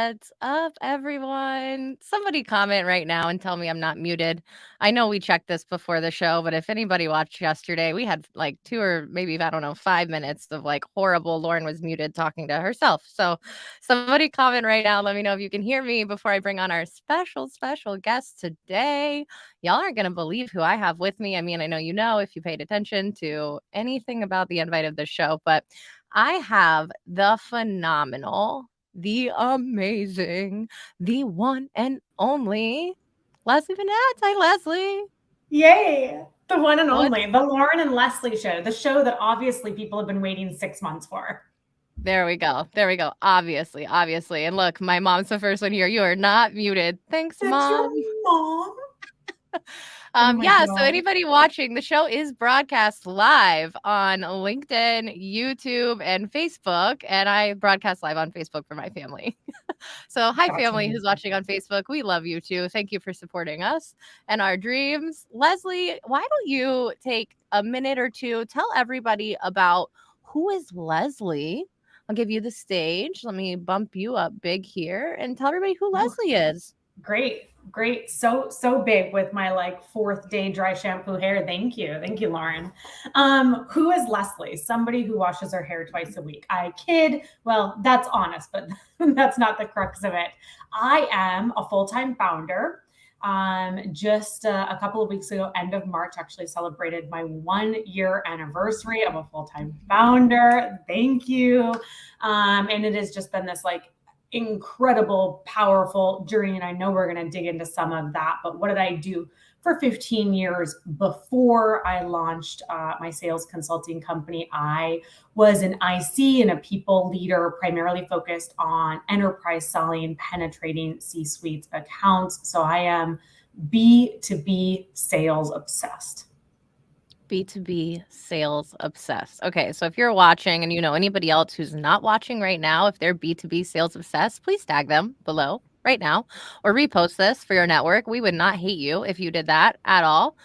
What's up, everyone? Somebody comment right now and tell me I'm not muted. I know we checked this before the show, but if anybody watched yesterday, we had like 2 or maybe, I don't know, 5 minutes of like horrible Lauren was muted talking to herself. So somebody comment right now. Let me know if you can hear me before I bring on our special guest today. Y'all aren't going to believe who I have with me. I mean, I know you know if you paid attention to anything about the invite of the show, but I have the phenomenal, the amazing, the one and only Leslie Venetz. Hi, Leslie. Yay! The one and What? only, the Lauren and Leslie show, the show that obviously people have been waiting 6 months for. There we go. There we go. Obviously. And look, my mom's the first one here. You are not muted. Thanks, That's your Mom. mom? Oh my Yeah, so God. anybody watching, the show is broadcast live on LinkedIn, YouTube, and Facebook, and I broadcast live on Facebook for my family. So, hi, That's family who's amazing. watching on Facebook. We love you too. Thank you for supporting us and our dreams. Leslie, why don't you take a minute or two, tell everybody about who is Leslie? I'll give you the stage. Let me bump you up big here and tell everybody who Oh, Leslie is. great. So big with my like fourth day dry shampoo hair. Thank you, Lauren. Who is Leslie? Somebody who washes her hair twice a week. I kid. Well, that's honest, but that's not the crux of it. I am a full-time founder. Just a couple of weeks ago, end of March, actually celebrated my 1 year anniversary of a full-time founder. Thank you. And it has just been this like incredible, powerful journey. And I know we're going to dig into some of that. But what did I do for 15 years before I launched my sales consulting company? I was an IC and a people leader, primarily focused on enterprise selling, penetrating C-suite accounts. So I am B2B sales obsessed. B2B sales obsessed. Okay, so if you're watching and you know anybody else who's not watching right now, if they're B2B sales obsessed, please tag them below right now or repost this for your network. We would not hate you if you did that at all.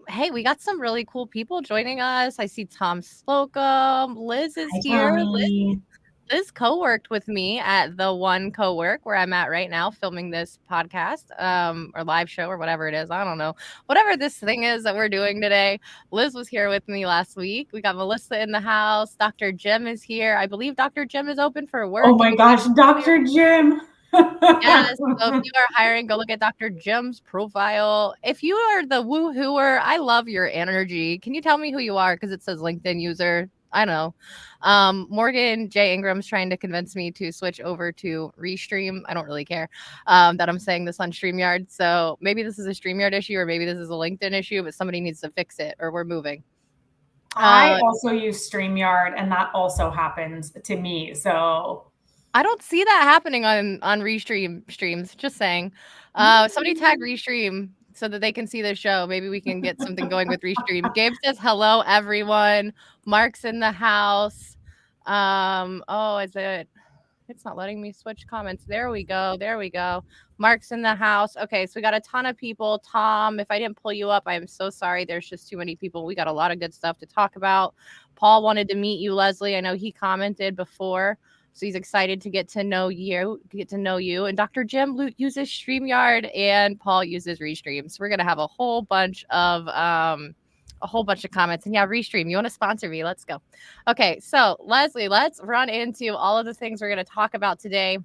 Hey, we got some really cool people joining us. I see Tom Slocum. Liz is Hi, here. Tommy. Liz co-worked with me at the one co-work where I'm at right now filming this podcast or live show or whatever it is. I don't know. Whatever this thing is that we're doing today. Liz was here with me last week. We got Melissa in the house. Dr. Jim is here. I believe Dr. Jim is open for Oh work. If my you gosh, Dr. Jim. Yes. So if you are hiring, go look at Dr. Jim's profile. If you are the woohooer, I love your energy. Can you tell me who you are? Because it says LinkedIn user. I don't know. Morgan J. Ingram's trying to convince me to switch over to Restream. I don't really care that I'm saying this on StreamYard. So maybe this is a StreamYard issue or maybe this is a LinkedIn issue, but somebody needs to fix it or we're moving. I also use StreamYard, and that also happens to me. So I don't see that happening on Restream streams. Just saying. Somebody tag Restream so that they can see the show. Maybe we can get something going with Restream. Gabe says hello, everyone. Mark's in the house. Oh, is it? It's not letting me switch comments. There we go. There we go. Mark's in the house. Okay, so we got a ton of people. Tom, if I didn't pull you up, I am so sorry. There's just too many people. We got a lot of good stuff to talk about. Paul wanted to meet you, Leslie. I know he commented before. So he's excited to get to know you, And Dr. Jim uses StreamYard and Paul uses Restream. So we're gonna have a whole bunch of comments. And yeah, Restream, you want to sponsor me? Let's go. Okay, so Leslie, let's run into all of the things we're gonna talk about today.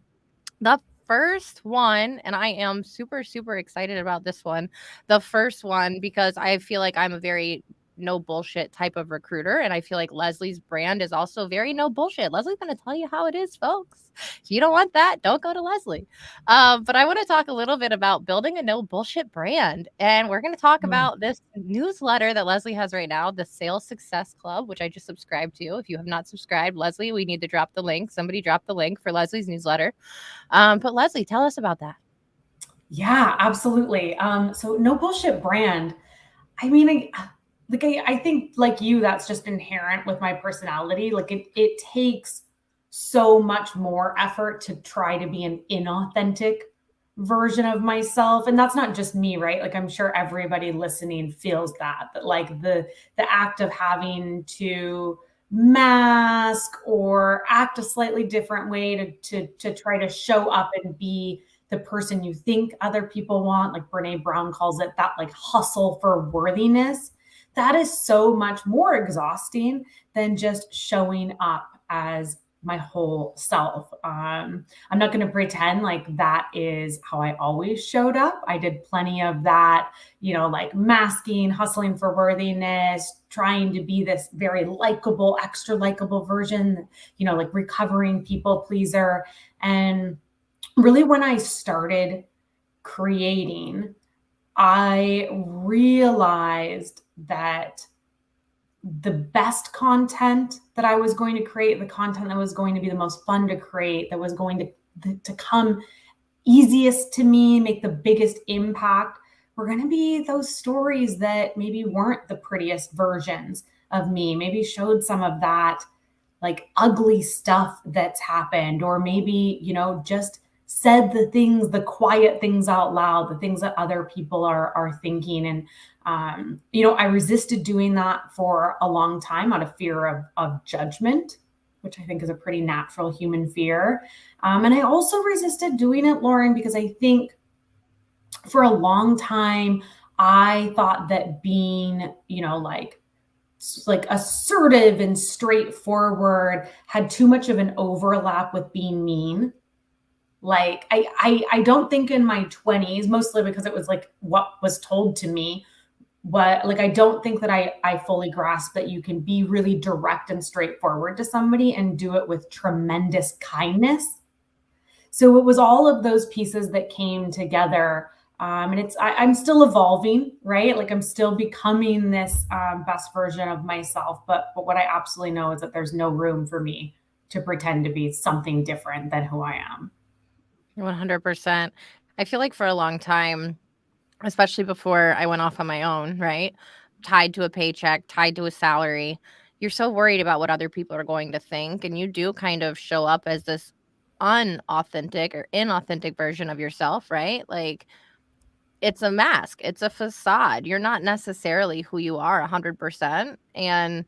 The first one, and I am super excited about this one. The first one, because I feel like I'm a very no bullshit type of recruiter. And I feel like Leslie's brand is also very no bullshit. Leslie's going to tell you how it is, folks. If you don't want that, don't go to Leslie. But I want to talk a little bit about building a no bullshit brand. And we're going to talk about this newsletter that Leslie has right now, the Sales Success Club, which I just subscribed to. If you have not subscribed, Leslie, we need to drop the link. Somebody drop the link for Leslie's newsletter. But Leslie, tell us about that. Yeah, absolutely. So no bullshit brand. I mean, I think like you, that's just inherent with my personality. Like it takes so much more effort to try to be an inauthentic version of myself. And that's not just me, right? Like I'm sure everybody listening feels that like the act of having to mask or act a slightly different way to try to show up and be the person you think other people want, like Brene Brown calls it, that like hustle for worthiness, that is so much more exhausting than just showing up as my whole self. I'm not going to pretend like that is how I always showed up. I did plenty of that, like masking, hustling for worthiness, trying to be this very likable, extra likable version, like recovering people pleaser. And really, when I started creating, I realized that the best content that I was going to create, the content that was going to be the most fun to create, that was going to come easiest to me, make the biggest impact, were going to be those stories that maybe weren't the prettiest versions of me, maybe showed some of that like ugly stuff that's happened, or maybe, just said the things, the quiet things out loud, the things that other people are thinking. And I resisted doing that for a long time out of fear of judgment, which I think is a pretty natural human fear. And I also resisted doing it, Lauren, because I think for a long time, I thought that being, like assertive and straightforward had too much of an overlap with being mean. Like I don't think in my 20s, mostly because it was like what was told to me, but like I don't think that I fully grasped that you can be really direct and straightforward to somebody and do it with tremendous kindness. So it was all of those pieces that came together. And I'm still evolving, right? Like I'm still becoming this best version of myself. But what I absolutely know is that there's no room for me to pretend to be something different than who I am. 100%. I feel like for a long time, especially before I went off on my own, right? Tied to a paycheck, tied to a salary. You're so worried about what other people are going to think. And you do kind of show up as this unauthentic or inauthentic version of yourself, right? Like it's a mask, it's a facade. You're not necessarily who you are 100%. And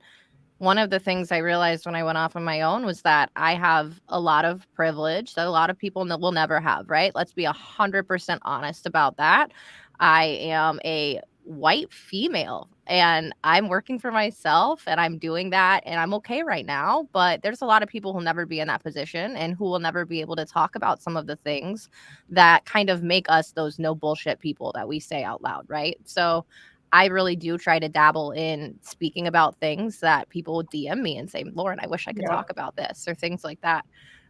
one of the things I realized when I went off on my own was that I have a lot of privilege that a lot of people will never have, right? Let's be 100% honest about that. I am a white female and I'm working for myself and I'm doing that and I'm okay right now. But there's a lot of people who'll never be in that position and who will never be able to talk about some of the things that kind of make us those no bullshit people that we say out loud, right? So I really do try to dabble in speaking about things that people would DM me and say, Lauren, I wish I could Yeah. talk about this or things like that.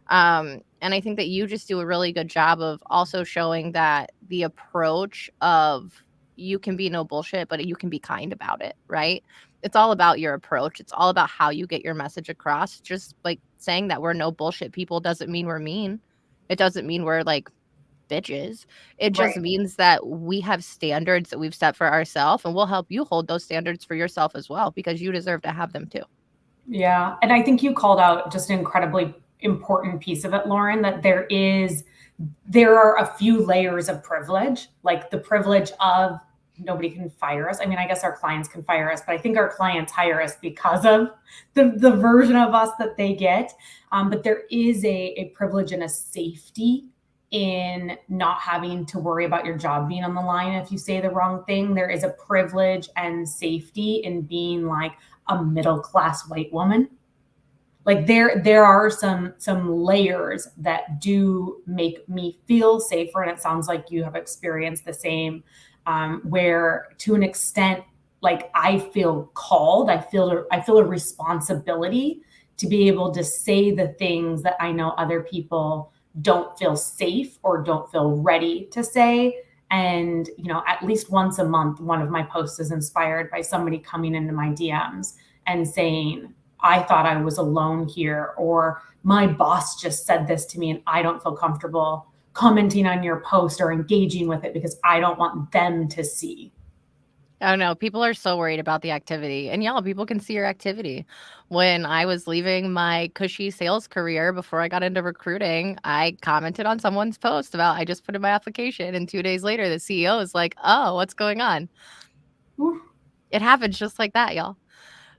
And I think that you just do a really good job of also showing that the approach of you can be no bullshit, but you can be kind about it, right? It's all about your approach. It's all about how you get your message across. Just like saying that we're no bullshit people doesn't mean we're mean. It doesn't mean we're like bitches. It just Right. means that we have standards that we've set for ourselves, and we'll help you hold those standards for yourself as well because you deserve to have them too. Yeah. And I think you called out just an incredibly important piece of it, Lauren, that there are a few layers of privilege, like the privilege of nobody can fire us. I mean, I guess our clients can fire us, but I think our clients hire us because of the version of us that they get. But there is a privilege and a safety in not having to worry about your job being on the line if you say the wrong thing. There is a privilege and safety in being like a middle class white woman. Like there are some layers that do make me feel safer, and it sounds like you have experienced the same, where to an extent, like I feel called, I feel a responsibility to be able to say the things that I know other people don't feel safe or don't feel ready to say. And at least once a month, one of my posts is inspired by somebody coming into my DMs and saying, I thought I was alone here, or my boss just said this to me and I don't feel comfortable commenting on your post or engaging with it because I don't want them to see. Oh no, people are so worried about the activity. And yeah, people can see your activity. When I was leaving my cushy sales career before I got into recruiting, I commented on someone's post about I just put in my application and 2 days later the CEO is like, "Oh, what's going on?" Ooh. It happens just like that, y'all.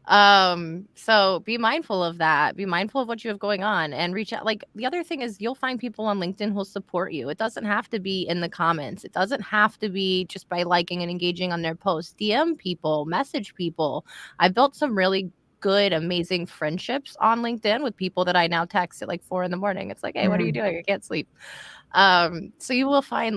So be mindful of that. Be mindful of what you have going on and reach out. Like the other thing is you'll find people on LinkedIn who'll support you. It doesn't have to be in the comments. It doesn't have to be just by liking and engaging on their posts. DM people, message people. I built some really good, amazing friendships on LinkedIn with people that I now text at like 4 in the morning. It's like, hey, what are you Mm. doing? I can't sleep. So you will find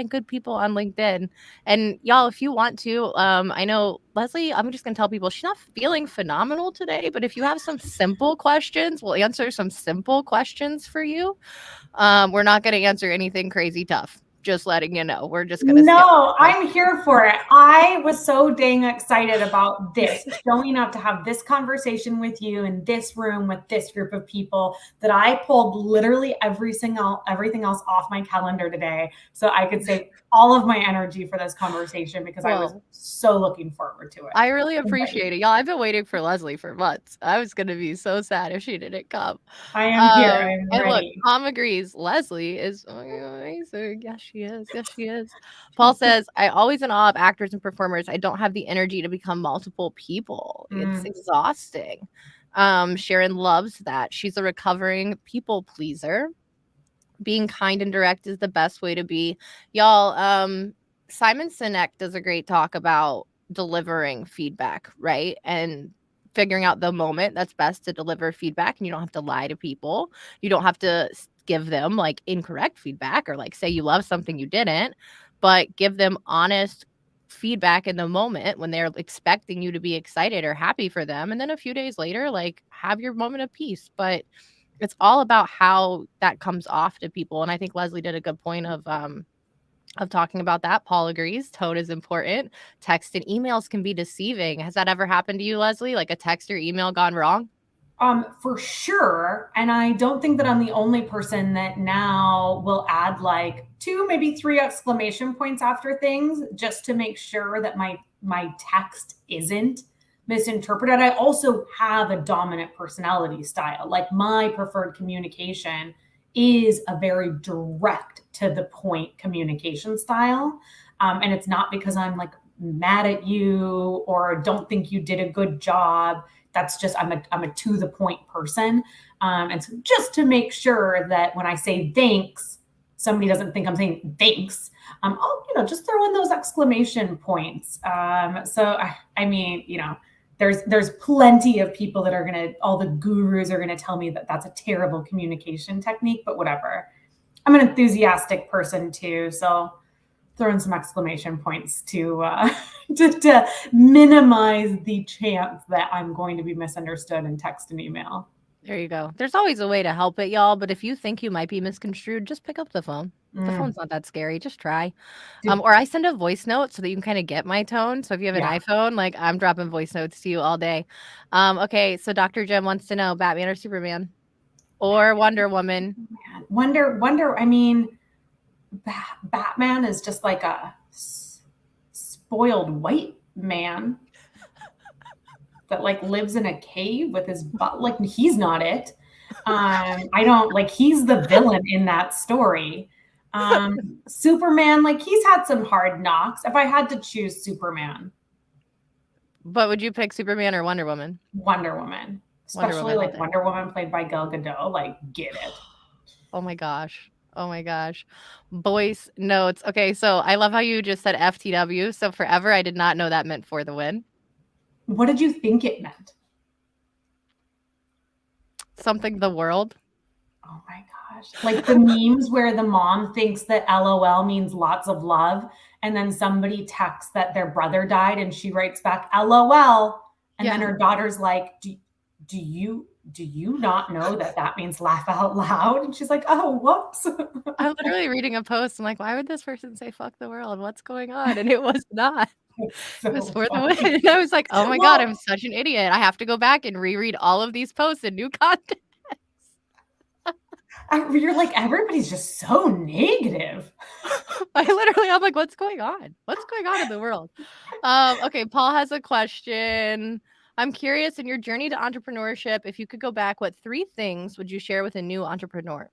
good people on LinkedIn. And y'all, if you want to, I know Leslie, I'm just gonna tell people she's not feeling phenomenal today, but if you have some simple questions, we'll answer some simple questions for you. We're not gonna answer anything crazy tough. Just letting you know. We're just gonna skip No, those I'm questions. here for it. I was so dang excited about this, showing up to have this conversation with you in this room with this group of people that I pulled literally everything else off my calendar today so I could save all of my energy for this conversation because I was Well, so looking forward to it. I really appreciate it. Y'all, I've been waiting for Leslie for months. I was gonna be so sad if she didn't come. I am here. I'm And look, ready. Tom agrees. Leslie is amazing. Yes, she is. Yes, she is. Paul says, I always in awe of actors and performers. I don't have the energy to become multiple people. It's Mm. exhausting. Sharon loves that. She's a recovering people pleaser. Being kind and direct is the best way to be. Y'all, Simon Sinek does a great talk about delivering feedback, right? And figuring out the moment that's best to deliver feedback. And you don't have to lie to people. You don't have to give them like incorrect feedback or like say you love something you didn't, but give them honest feedback in the moment when they're expecting you to be excited or happy for them. And then a few days later, like have your moment of peace. But it's all about how that comes off to people, and I think Leslie did a good point of talking about that. Paul agrees, tone is important. Text and emails can be deceiving. Has that ever happened to you, Leslie? Like a text or email gone wrong? For sure. And I don't think that I'm the only person that now will add like two, maybe three exclamation points after things just to make sure that my text isn't misinterpreted. I also have a dominant personality style. Like my preferred communication is a very direct to the point communication style. And it's not because I'm like mad at you or don't think you did a good job. That's just I'm a to the point person, and so just to make sure that when I say thanks, somebody doesn't think I'm saying thanks. I'll just throw in those exclamation points. I mean, there's plenty of people that are gonna all the gurus are gonna tell me that that's a terrible communication technique, but whatever. I'm an enthusiastic person too, so throw in some exclamation points to to minimize the chance that I'm going to be misunderstood in text and email. There you go. There's always a way to help it, y'all, but if you think you might be misconstrued, just pick up the phone. The Mm. phone's not that scary. Just try. Dude, Or I send a voice note so that you can kind of get my tone. So if you have an yeah. iPhone, like I'm dropping voice notes to you all day. Okay, so Dr. Jim wants to know Batman or Superman or Wonder Woman. Man. Wonder. I mean, Batman is just like a spoiled white man that like lives in a cave with his butt. Like he's not it. I don't like he's the villain in that story. Superman, like he's had some hard knocks. If I had to choose Superman, But would you pick Superman or Wonder Woman? Wonder Woman, Wonder especially Woman all like day. Wonder Woman played by Gal Gadot, like get it. Oh my gosh. Oh my gosh. Voice notes. Okay, so I love how you just said FTW. So forever, I did not know that meant for the win. What did you think it meant? Something the world. Oh my gosh. Like the memes where the mom thinks that LOL means lots of love, and then somebody texts that their brother died, and she writes back LOL. And then Yeah. her daughter's like, do you not know that that means laugh out loud? And she's like, oh, whoops. I'm literally reading a post. I'm like, why would this person say fuck the world? What's going on? And it was not. It's It was so for the funny. win. I was like, oh my God, I'm Well, such an idiot. I have to go back and reread all of these posts in new content. you're like, everybody's just so negative. I'm like, what's going on? What's going on in the world? Okay, Paul has a question. I'm curious in your journey to entrepreneurship, if you could go back, what 3 things would you share with a new entrepreneur?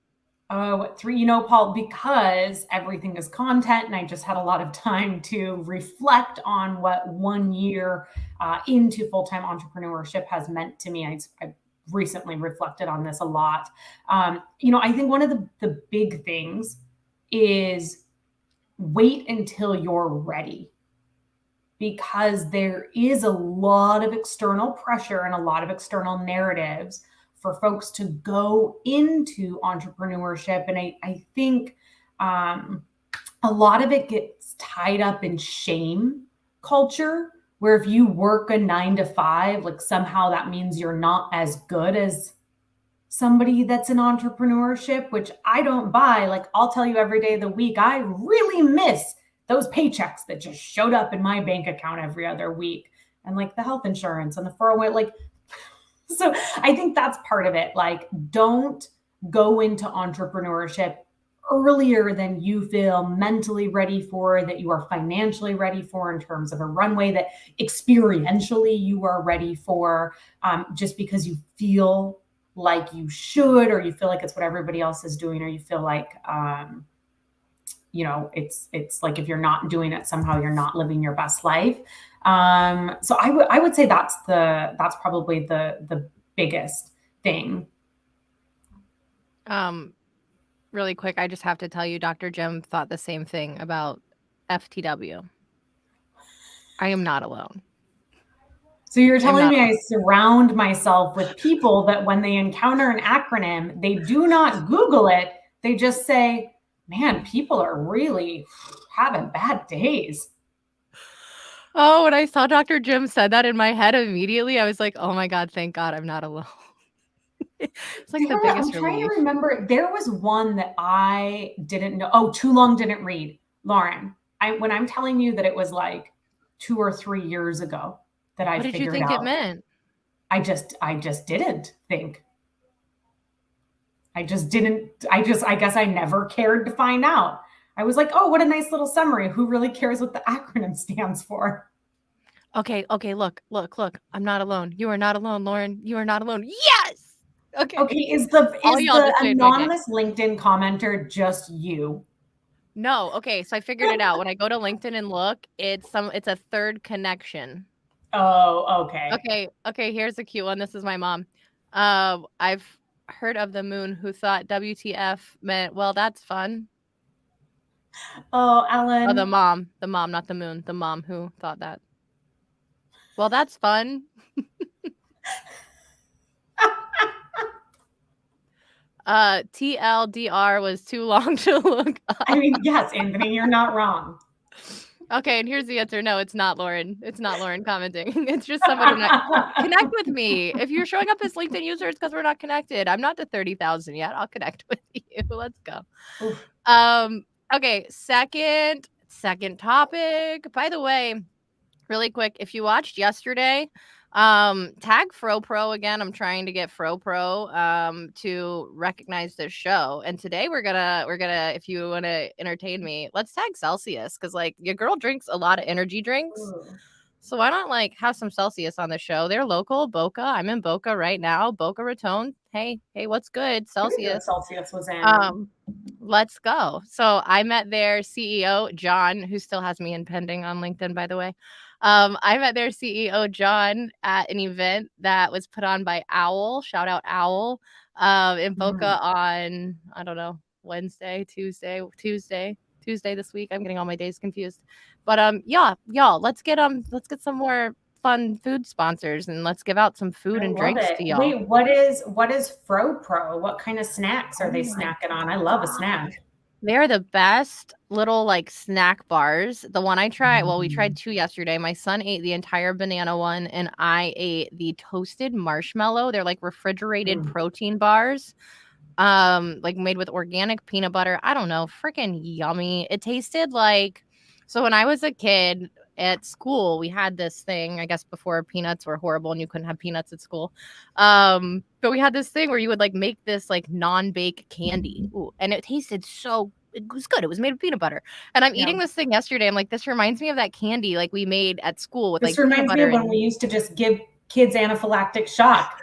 Oh, 3, Paul, because everything is content and I just had a lot of time to reflect on what 1 year into full-time entrepreneurship has meant to me. I recently reflected on this a lot. I think one of the big things is wait until you're ready, because there is a lot of external pressure and a lot of external narratives for folks to go into entrepreneurship. And I think a lot of it gets tied up in shame culture, where if you work a 9 to 5, like somehow that means you're not as good as somebody that's in entrepreneurship, which I don't buy. Like, I'll tell you every day of the week, I really miss those paychecks that just showed up in my bank account every other week, and like the health insurance and the 401, like, so I think that's part of it. Like, don't go into entrepreneurship earlier than you feel mentally ready for, that you are financially ready for, in terms of a runway, that experientially you are ready for, just because you feel like you should, or you feel like it's what everybody else is doing, or you feel like it's like if you're not doing it, somehow you're not living your best life. So I would say that's probably the biggest thing. Really quick, I just have to tell you, Dr. Jim thought the same thing about FTW. I am not alone. So you're telling me I surround myself with people that when they encounter an acronym, they do not Google it. They just say, man, people are really having bad days. Oh, when I saw Dr. Jim said that, in my head immediately, I was like, oh my God, thank God I'm not alone. It's like the biggest I'm trying relief. to remember. There was one that I didn't know. Oh, Too Long Didn't Read. Lauren, when I'm telling you that it was like 2 or 3 years ago that I figured out. What did you think it meant? I just didn't think. I guess I never cared to find out. I was like, oh, what a nice little summary. Who really cares what the acronym stands for? Okay, look. I'm not alone. You are not alone, Lauren. You are not alone. Yes! Okay, is the anonymous LinkedIn commenter just you? No, okay, so I figured it out. When I go to LinkedIn and look, it's a third connection. Oh, okay. Okay, here's a cute one. This is my mom. I've heard of the moon who thought WTF meant, well, that's fun. Oh, Ellen. Oh, the mom, not the moon. The mom who thought that. Well, that's fun. TLDR was too long to look up. I mean, yes, Anthony, you're not wrong. Okay, and here's the answer. No, it's not Lauren. It's not Lauren commenting. It's just somebody not connect with me. If you're showing up as LinkedIn user, it's because we're not connected. I'm not to 30,000 yet. I'll connect with you. Let's go. Oof. Okay, second topic. By the way, really quick, if you watched yesterday, tag FroPro again. I'm trying to get FroPro to recognize this show. And today we're gonna, if you want to entertain me, let's tag Celsius, because like your girl drinks a lot of energy drinks. Ooh. So why not like have some Celsius on the show? They're local, Boca. I'm in Boca right now. Boca Raton. Hey, what's good? Celsius. Celsius was in. Let's go. So I met their CEO, John, who still has me in pending on LinkedIn, by the way. I met their CEO, John, at an event that was put on by Owl. Shout out Owl. In Boca on, I don't know, Tuesday this week. I'm getting all my days confused. But y'all, let's get some more fun food sponsors, and let's give out some food and drinks to y'all. Wait, what is FroPro? What kind of snacks are they snacking on? I love a snack. They're the best little like snack bars. The one I tried, well, we tried 2 yesterday. My son ate the entire banana one, and I ate the toasted marshmallow. They're like refrigerated protein bars, like made with organic peanut butter. I don't know, freaking yummy. It tasted like, so when I was a kid at school, we had this thing, I guess before peanuts were horrible and you couldn't have peanuts at school. But we had this thing where you would like make this like non-bake candy. Ooh, and it tasted it was good. It was made of peanut butter. And I'm eating this thing yesterday. I'm like, this reminds me of that candy like we made at school with this like peanut butter. This reminds me of when we used to just give kids anaphylactic shock.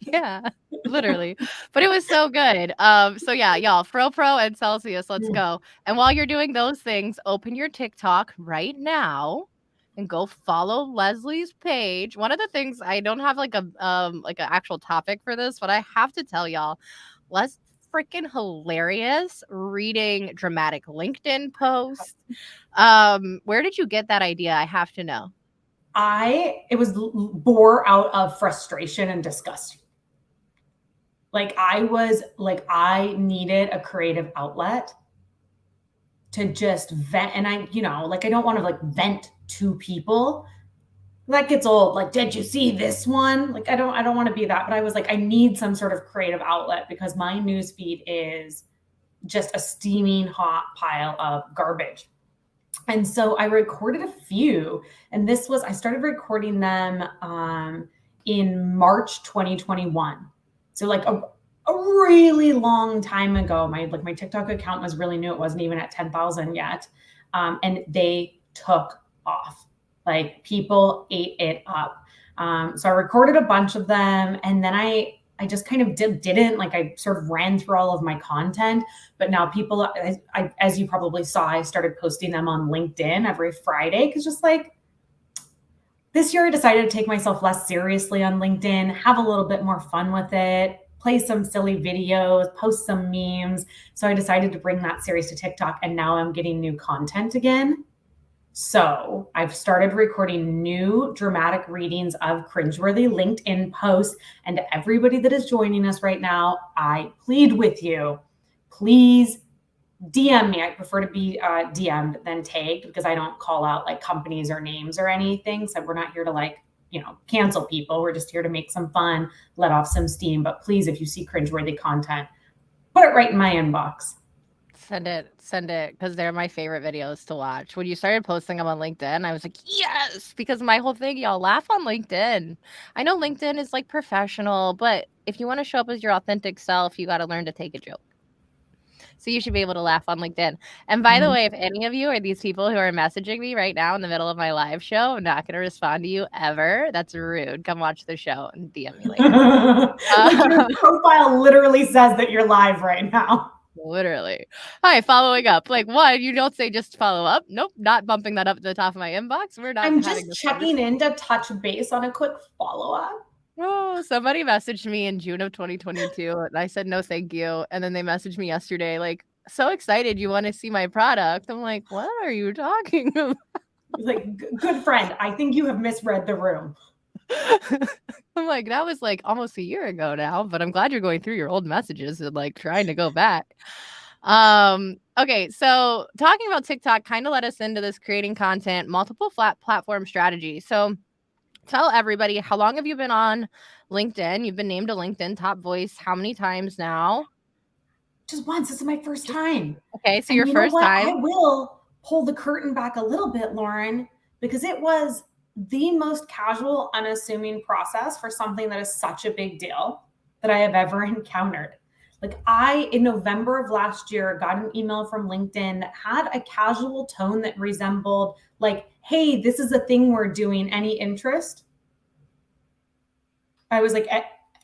Yeah, literally. But it was so good. So yeah, y'all, FroPro and Celsius, let's go. And while you're doing those things, open your TikTok right now and go follow Leslie's page. One of the things, I don't have like a like an actual topic for this, but I have to tell y'all, Les freaking hilarious reading dramatic LinkedIn posts. Where did you get that idea? I have to know. It was bore out of frustration and disgust. Like I needed a creative outlet to just vent. And I don't want to like vent to people. That gets old. Like, did you see this one? Like, I don't want to be that. But I was like, I need some sort of creative outlet because my newsfeed is just a steaming hot pile of garbage. And so I recorded a few, and I started recording them in March 2021. So like a really long time ago. My TikTok account was really new. It wasn't even at 10,000 yet. And they took off. Like people ate it up. So I recorded a bunch of them, and then I just kind of didn't like, I sort of ran through all of my content, but now people, as you probably saw, I started posting them on LinkedIn every Friday. Cause just like this year I decided to take myself less seriously on LinkedIn, have a little bit more fun with it, play some silly videos, post some memes. So I decided to bring that series to TikTok, and now I'm getting new content again. So I've started recording new dramatic readings of cringeworthy LinkedIn posts. And to everybody that is joining us right now, I plead with you, please DM me. I prefer to be DM'd than tagged because I don't call out like companies or names or anything. So we're not here to like, cancel people. We're just here to make some fun, let off some steam. But please, if you see cringeworthy content, put it right in my inbox. Send it, because they're my favorite videos to watch. When you started posting them on LinkedIn, I was like, yes, because my whole thing, y'all, laugh on LinkedIn. I know LinkedIn is like professional, but if you want to show up as your authentic self, you got to learn to take a joke. So you should be able to laugh on LinkedIn. And by the way, if any of you are these people who are messaging me right now in the middle of my live show, I'm not going to respond to you ever. That's rude. Come watch the show and DM me later. Like your profile literally says that you're live right now. Literally. Hi, following up. Like, what? You don't say just follow up? Nope, not bumping that up to the top of my inbox. We're not I'm having just this checking in to touch base on a quick follow up. Oh, somebody messaged me in June of 2022, and I said no, thank you. And then they messaged me yesterday, like, so excited you want to see my product. I'm like, what are you talking about? Like, good friend, I think you have misread the room. I'm like, that was like almost a year ago now, but I'm glad you're going through your old messages and like trying to go back. Okay, so talking about TikTok kind of led us into this creating content, multiple flat platform strategy. So tell everybody, how long have you been on LinkedIn? You've been named a LinkedIn top voice how many times now? Just once. This is my first time. Okay, so And your you know first what? I time. will pull the curtain back a little bit, Lauren, because it was the most casual, unassuming process for something that is such a big deal that I have ever encountered. Like, in November of last year, got an email from LinkedIn that had a casual tone that resembled like, hey, this is a thing we're doing. Any interest? I was like,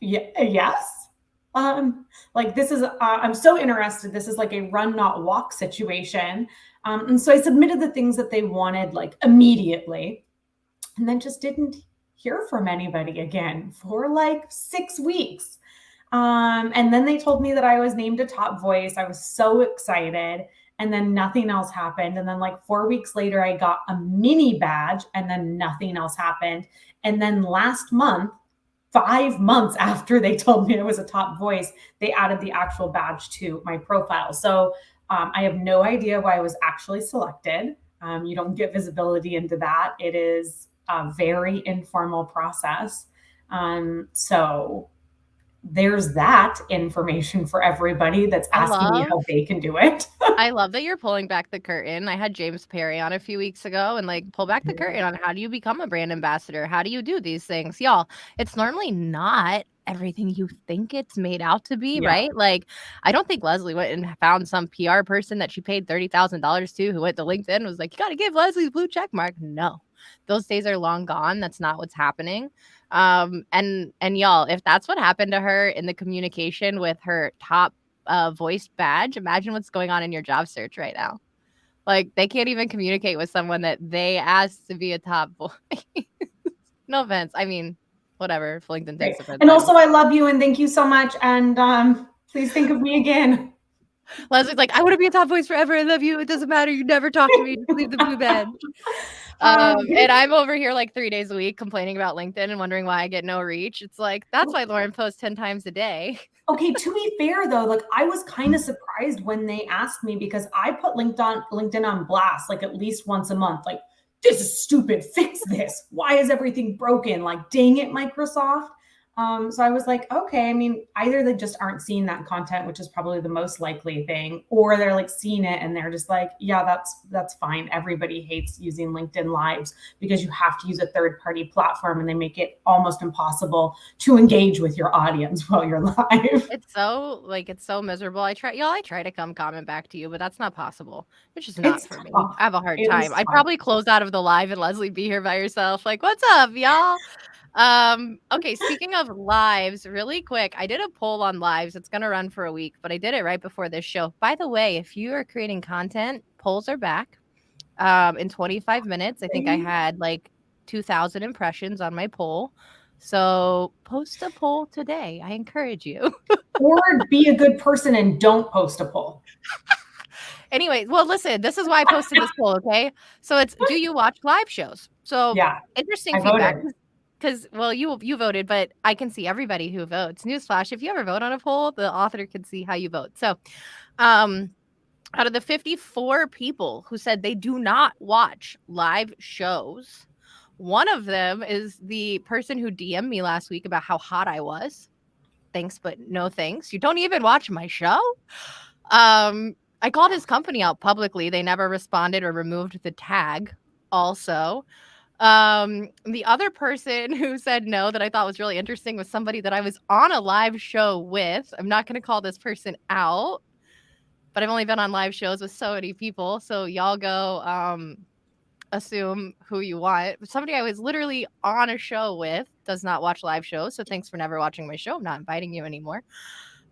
yes. Like this is, I'm so interested. This is like a run, not walk situation. And so I submitted the things that they wanted like immediately, and then just didn't hear from anybody again for like 6 weeks. And then they told me that I was named a top voice. I was so excited. And then nothing else happened. And then like 4 weeks later, I got a mini badge, and then nothing else happened. And then last month, 5 months after they told me I was a top voice, they added the actual badge to my profile. So I have no idea why I was actually selected. You don't get visibility into that. It is a very informal process. So there's that information for everybody that's asking me how they can do it. I love that you're pulling back the curtain. I had James Perry on a few weeks ago, and like pull back the curtain on how do you become a brand ambassador? How do you do these things? Y'all, it's normally not everything you think it's made out to be, Yeah. right? Like, I don't think Leslie went and found some PR person that she paid $30,000 to who went to LinkedIn and was like, you got to give Leslie the blue check mark. No, those days are long gone. That's not what's happening. And y'all, if that's what happened to her in the communication with her top voice badge, imagine what's going on in your job search right now. Like, they can't even communicate with someone that they asked to be a top boy. No offense. I mean, whatever. If LinkedIn Great. takes offense, And I also, don't. I love you and thank you so much. And please think of me again. Leslie's like, I want to be a top voice forever. I love you. It doesn't matter. You never talk to me. Just leave the blue badge. And I'm over here like 3 days a week complaining about LinkedIn and wondering why I get no reach. It's like, that's why Lauren posts 10 times a day. Okay, to be fair though, like I was kind of surprised when they asked me because I put LinkedIn on blast like at least once a month. Like, this is stupid. Fix this. Why is everything broken? Like, dang it, Microsoft. So I was like, okay, I mean, either they just aren't seeing that content, which is probably the most likely thing, or they're like seeing it and they're just like, yeah, that's fine. Everybody hates using LinkedIn Lives because you have to use a third-party platform and they make it almost impossible to engage with your audience while you're live. It's so miserable. I try to come comment back to you, but that's not possible. It's just not It's for me. tough. I have a hard It time. is I'd tough. probably close out of the live and Leslie be here by herself. Like, what's up, y'all? Okay, speaking of lives, really quick, I did a poll on lives. It's gonna run for a week, but I did it right before this show. By the way, if you are creating content, polls are back. In 25 minutes, I think I had like 2,000 impressions on my poll. So post a poll today. I encourage you. Or be a good person and don't post a poll. Anyway, well, listen, this is why I posted this poll, okay? So it's, do you watch live shows? So Yeah, interesting I feedback. voted. Because, well, you voted, but I can see everybody who votes. Newsflash, if you ever vote on a poll, the author can see how you vote. So, out of the 54 people who said they do not watch live shows, one of them is the person who DM'd me last week about how hot I was. Thanks, but no thanks. You don't even watch my show? I called his company out publicly. They never responded or removed the tag. Also, the other person who said no that I thought was really interesting was somebody that I was on a live show with. I'm not going to call this person out, but I've only been on live shows with so many people. So y'all go assume who you want. Somebody I was literally on a show with does not watch live shows. So thanks for never watching my show. I'm not inviting you anymore.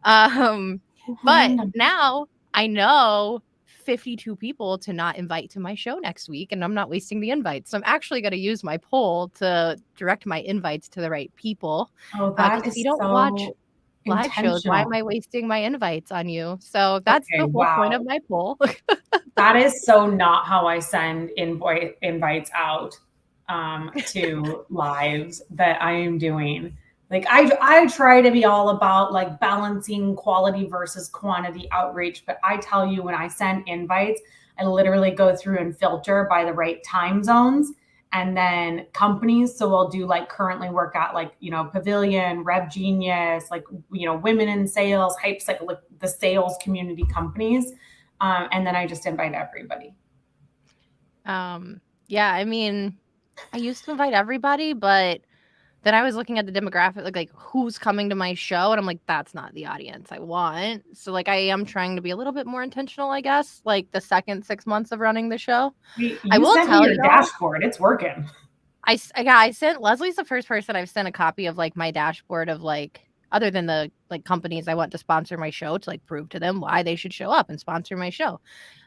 But Random. now I know 52 people to not invite to my show next week, and I'm not wasting the invites. So I'm actually going to use my poll to direct my invites to the right people. Oh, Because that if you is don't watch so live shows, why am intentional. I wasting my invites on you? So that's Okay, the whole point of wow. my poll. That is so not how I send invites out to lives that I am doing. Like I try to be all about like balancing quality versus quantity outreach, but I tell you when I send invites, I literally go through and filter by the right time zones and then companies. So we'll do like currently work at like, Pavilion, Rev Genius, like, women in sales, hype cycle, like the sales community companies. And then I just invite everybody. Yeah, I mean, I used to invite everybody, but then I was looking at the demographic, like who's coming to my show, and I'm like, that's not the audience I want. So like I am trying to be a little bit more intentional, I guess, like the second 6 months of running the show. I You will sent me tell your y'all, dashboard. It's working. I sent Leslie's the first person I've sent a copy of like my dashboard of like other than the like companies I want to sponsor my show to like prove to them why they should show up and sponsor my show.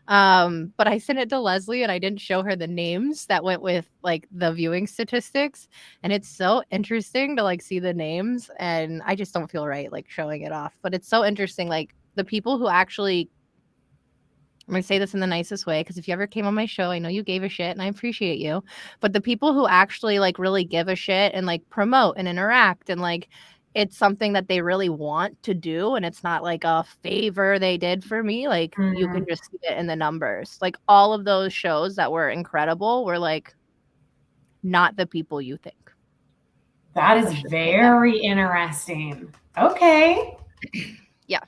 But I sent it to Leslie and I didn't show her the names that went with like the viewing statistics. And it's so interesting to like see the names and I just don't feel right like showing it off. But it's so interesting, like the people who actually I'm gonna say this in the nicest way because if you ever came on my show, I know you gave a shit and I appreciate you. But the people who actually like really give a shit and like promote and interact and like it's something that they really want to do and it's not like a favor they did for me, like you can just see it in the numbers. Like all of those shows that were incredible were like not the people you think. That is Let's just say that. very interesting. Okay. Yeah.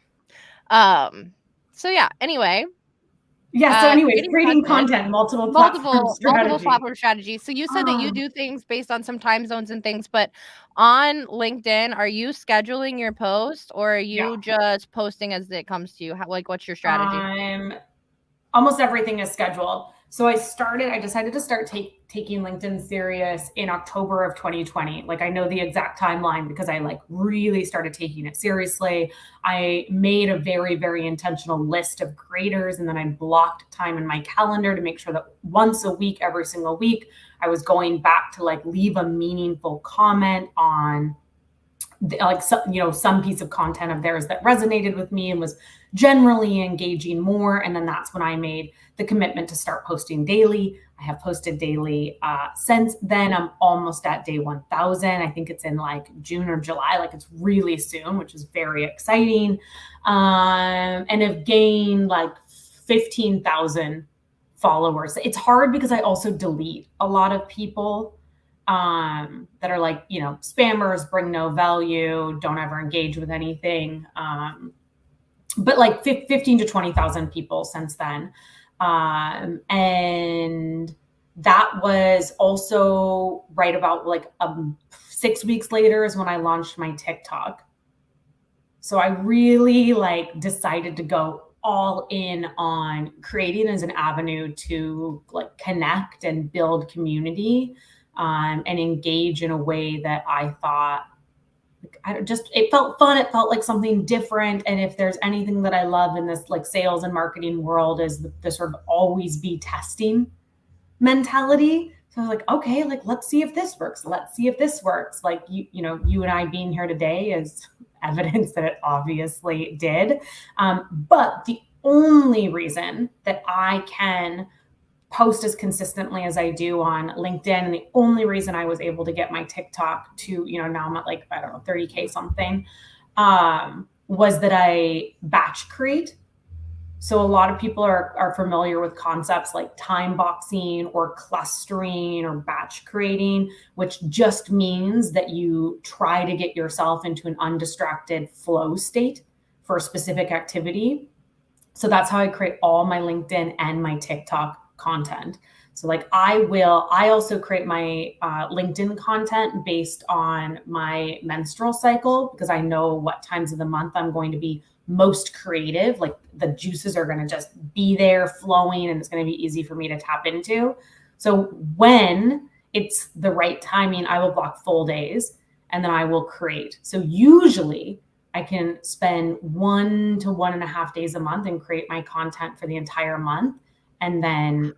So yeah, anyway, Yeah. So, anyways, creating creating content. content, multiple platform Multiple strategy. platform strategies. So you said that you do things based on some time zones and things, but on LinkedIn, are you scheduling your post or are Yeah. you just posting as it comes to you? How, like, what's your strategy? Almost everything is scheduled. So I decided to start taking LinkedIn serious in October of 2020. Like I know the exact timeline because I like really started taking it seriously. I made a very, very intentional list of creators and then I blocked time in my calendar to make sure that once a week, every single week, I was going back to like leave a meaningful comment on like some piece of content of theirs that resonated with me and was generally engaging more. And then that's when I made the commitment to start posting daily. I have posted daily since then. I'm almost at day 1000. I think it's in like June or July, like it's really soon, which is very exciting. And have gained like 15,000 followers. It's hard because I also delete a lot of people that are like, spammers, bring no value, don't ever engage with anything. But like 15 to 20,000 people since then. And that was also right about like 6 weeks later is when I launched my TikTok. So I really like decided to go all in on creating as an avenue to like connect and build community and engage in a way that I thought it felt fun. It felt like something different. And if there's anything that I love in this like sales and marketing world is the sort of always be testing mentality. So I was like, okay, like let's see if this works. Let's see if this works. Like you and I being here today is evidence that it obviously did. But the only reason that I can post as consistently as I do on LinkedIn, and the only reason I was able to get my TikTok to, now I'm at like, I don't know, 30K something, was that I batch create. So a lot of people are familiar with concepts like time boxing or clustering or batch creating, which just means that you try to get yourself into an undistracted flow state for a specific activity. So that's how I create all my LinkedIn and my TikTok content. So like I also create my LinkedIn content based on my menstrual cycle because I know what times of the month I'm going to be most creative. Like the juices are going to just be there flowing and it's going to be easy for me to tap into. So when it's the right timing, I will block full days and then I will create. So usually I can spend 1 to 1.5 days a month and create my content for the entire month. And then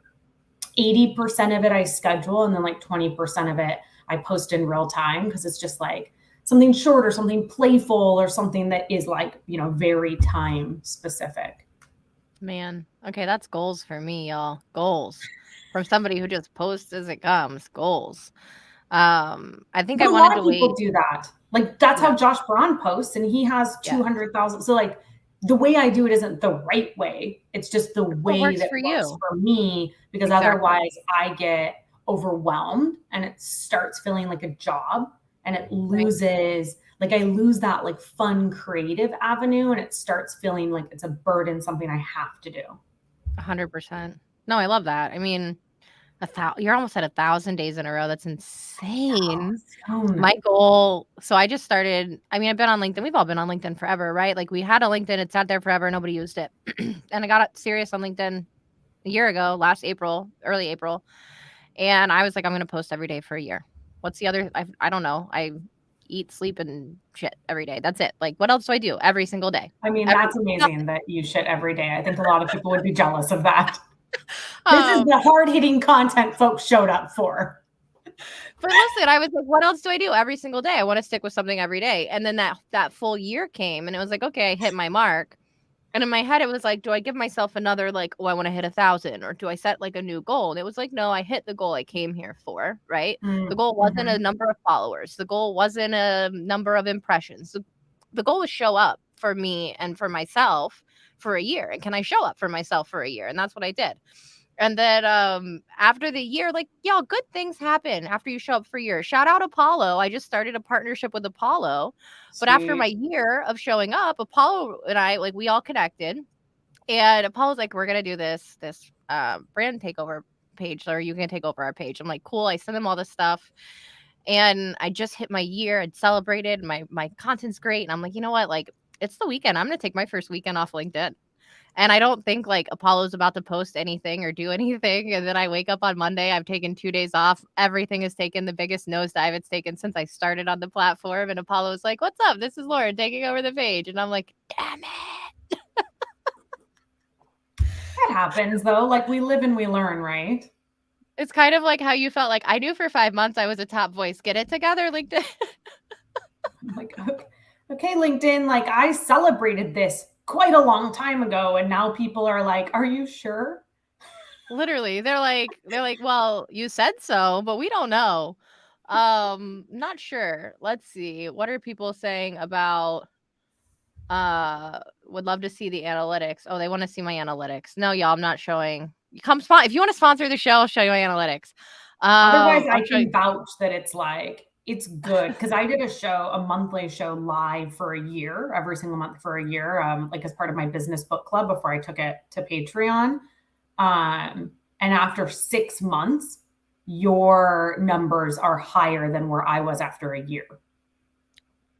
80% of it I schedule, and then like 20% of it I post in real time because it's just like something short or something playful or something that is like, very time specific. Man. Okay, that's goals for me, y'all. Goals. From somebody who just posts as it comes. Goals. I think But I a wanted lot to of people wait. do that. Like that's Yeah. how Josh Braun posts, and he has Yes. 200,000. So like the way I do it isn't the right way. It's just the What way works that for works you? for me because Exactly. otherwise I get overwhelmed and it starts feeling like a job and it Right. loses like I lose that like fun creative avenue and it starts feeling like it's a burden, something I have to do. 100%. No, I love that. I mean, you're almost at 1,000 days in a row. That's insane. So My nice. goal so I just started I've been on LinkedIn. We've all been on LinkedIn forever, right? Like, we had a LinkedIn, it sat there forever, nobody used it. And I got serious on LinkedIn a year ago, last April, early April, and I was like, "I'm gonna post every day for a year." What's the other I don't know. I eat, sleep, and shit every day. That's it. Like, what else do I do every single day? I mean, Every that's amazing nothing. that you shit every day. I think a lot of people would be jealous of that. This is Um, the hard-hitting content folks showed up for. but listen, I was like, "What else do I do every single day? I wanna stick with something every day." And then that full year came, and it was like, "Okay, I hit my mark." And in my head, it was like, do I give myself another, like, oh, I want to hit 1,000, or do I set like a new goal? And it was like, no, I hit the goal I came here for, right? The goal wasn't a Mhm. number of followers. The goal wasn't a number of impressions. The goal was show up for me and for myself for a year. And can I show up for myself for a year? And that's what I did. And then after the year, like, y'all, good things happen after you show up for a year. Shout out Apollo. I just started a partnership with Apollo. But after my Sweet. year of showing up, Apollo and I, like, we all connected. And Apollo's like, we're gonna do this brand takeover page, or you can take over our page. I'm like, cool. I send them all this stuff. And I just hit my year. I'd celebrated. My content's great. And I'm like, you know what? Like, it's the weekend. I'm gonna take my first weekend off LinkedIn. And I don't think like Apollo's about to post anything or do anything. And then I wake up on Monday. I've taken 2 days off. Everything has taken the biggest nosedive it's taken since I started on the platform. And Apollo's like, "What's up? This is Lauren taking over the page." And I'm like, "Damn it." It happens though. Like we live and we learn, right? It's kind of like how you felt like I knew for 5 months I was a top voice. Get it together, LinkedIn. I'm like, okay, LinkedIn, like I celebrated this quite a long time ago. And now people are like, are you sure? Literally, they're like, "Well, you said so, but we don't know." Not sure. Let's see. What are people saying about would love to see the analytics. Oh, they want to see my analytics. No, y'all, I'm not showing. If you want to sponsor the show, I'll show you my analytics. Otherwise, I I'll show you. can vouch that it's like, it's good. Because I did a monthly show live for a year, every single month for a year, like as part of my business book club before I took it to Patreon. And after 6 months, your numbers are higher than where I was after a year.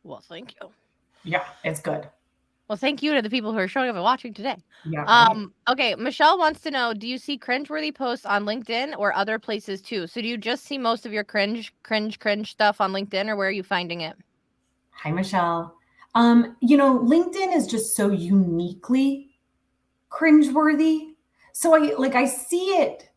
Well, thank you. Yeah, it's good. Well, thank you to the people who are showing up and watching today. Yeah. Right. Okay, Michelle wants to know, do you see cringeworthy posts on LinkedIn or other places too? So do you just see most of your cringe stuff on LinkedIn, or where are you finding it? Hi, Michelle. LinkedIn is just so uniquely cringeworthy. So I see it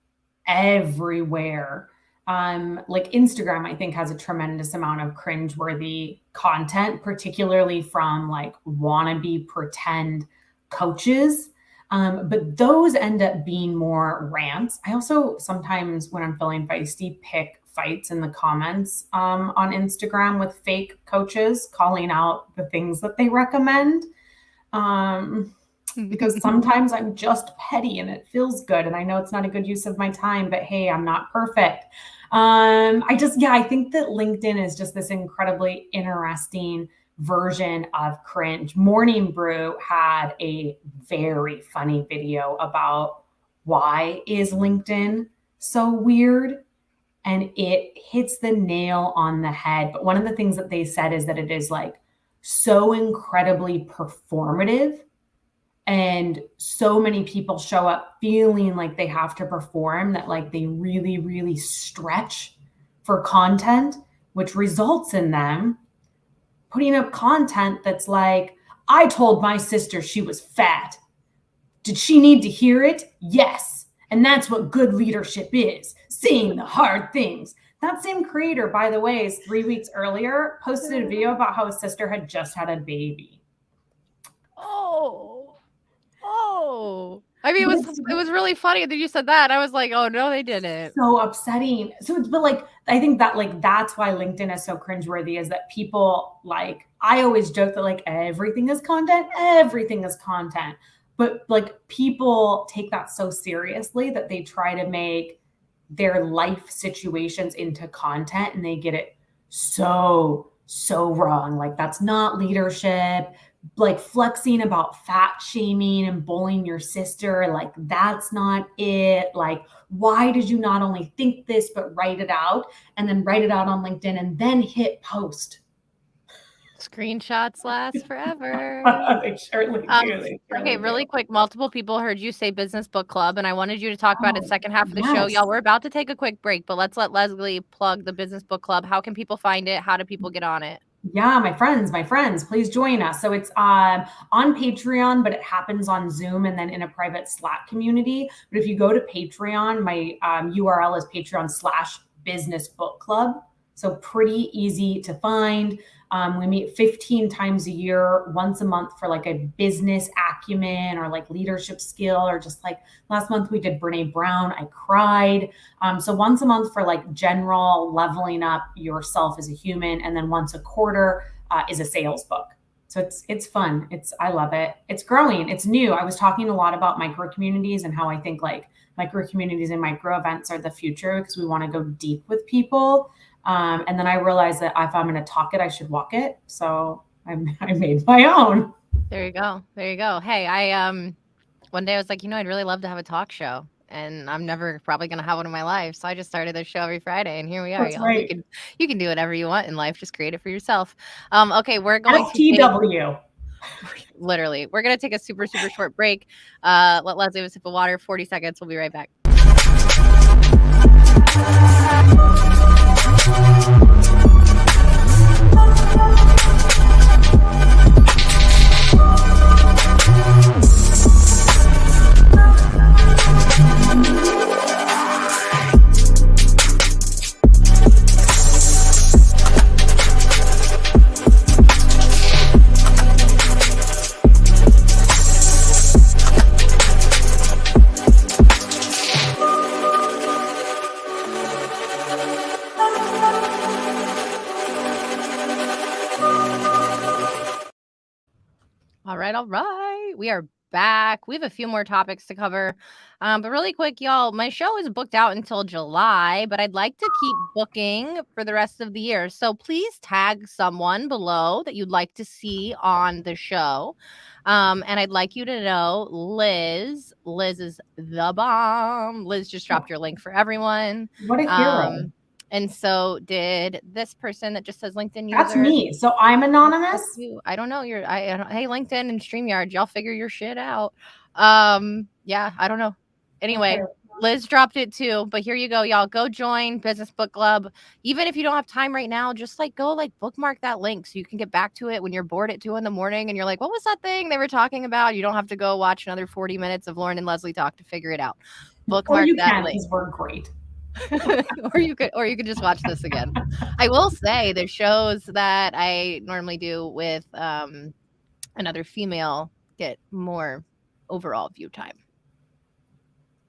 everywhere. Like Instagram, I think has a tremendous amount of cringeworthy content, particularly from like wannabe pretend coaches. But those end up being more rants. I also sometimes, when I'm feeling feisty, pick fights in the comments on Instagram with fake coaches calling out the things that they recommend. Because sometimes I'm just petty and it feels good. And I know it's not a good use of my time, but hey, I'm not perfect. I think that LinkedIn is just this incredibly interesting version of cringe. Morning Brew had a very funny video about why is LinkedIn so weird, and it hits the nail on the head. But one of the things that they said is that it is like so incredibly performative, and so many people show up feeling like they have to perform, that like they really, really stretch for content, which results in them putting up content that's like, I told my sister she was fat. Did she need to hear it? Yes. And that's what good leadership is, saying the hard things. That same creator, by the way, is 3 weeks earlier posted a video about how his sister had just had a baby. Oh. I mean, it was really funny that you said that. I was like, oh no, they didn't. So upsetting. But like, I think that like that's why LinkedIn is so cringeworthy, is that people like, I always joke that like everything is content, but like people take that so seriously that they try to make their life situations into content, and they get it so wrong. Like that's not leadership. Like flexing about fat shaming and bullying your sister, like that's not it. Like, why did you not only think this but write it out, and then write it out on LinkedIn and then hit post? Screenshots last forever. They surely do. Okay, really quick. Multiple people heard you say business book club, and I wanted you to talk about it second half of the show. Y'all, we're about to take a quick break, but let's let Leslie plug the business book club. How can people find it? How do people get on it? Yeah, my friends, please join us. So it's on Patreon, but it happens on Zoom and then in a private Slack community. But if you go to Patreon, my URL is Patreon/business book club. So pretty easy to find. We meet 15 times a year, once a month, for like a business acumen or like leadership skill, or just like last month we did Brene Brown. I cried. So once a month for like general leveling up yourself as a human, and then once a quarter is a sales book. So it's fun. I love it. It's growing. It's new. I was talking a lot about micro communities and how I think like micro communities and micro events are the future, because we want to go deep with people. And then I realized that if I'm going to talk it, I should walk it. So I made my own. There you go. Hey, I one day I was like, I'd really love to have a talk show, and I'm never probably going to have one in my life. So I just started this show every Friday, and here we are. That's right. You can do whatever you want in life. Just create it for yourself. Okay, we're going FTW. Literally. We're going to take a super, super short break. Let Leslie have a sip of water. 40 seconds. We'll be right back. All right. We are back. We have a few more topics to cover. But really quick, y'all, my show is booked out until July, but I'd like to keep booking for the rest of the year. So please tag someone below that you'd like to see on the show. And I'd like you to know Liz. Liz is the bomb. Liz just dropped your link for everyone. What a hero. And so did this person that just says LinkedIn user. That's me. So I'm anonymous. I don't know. Hey, LinkedIn and StreamYard, y'all figure your shit out. Yeah, I don't know. Anyway, okay. Liz dropped it too, but here you go, y'all. Go join Business Book Club. Even if you don't have time right now, just go bookmark that link so you can get back to it when you're bored at 2 a.m. and you're like, what was that thing they were talking about? You don't have to go watch another 40 minutes of Lauren and Leslie talk to figure it out. Bookmark that link. We're great. or you could just watch this again. I will say the shows that I normally do with another female get more overall view time.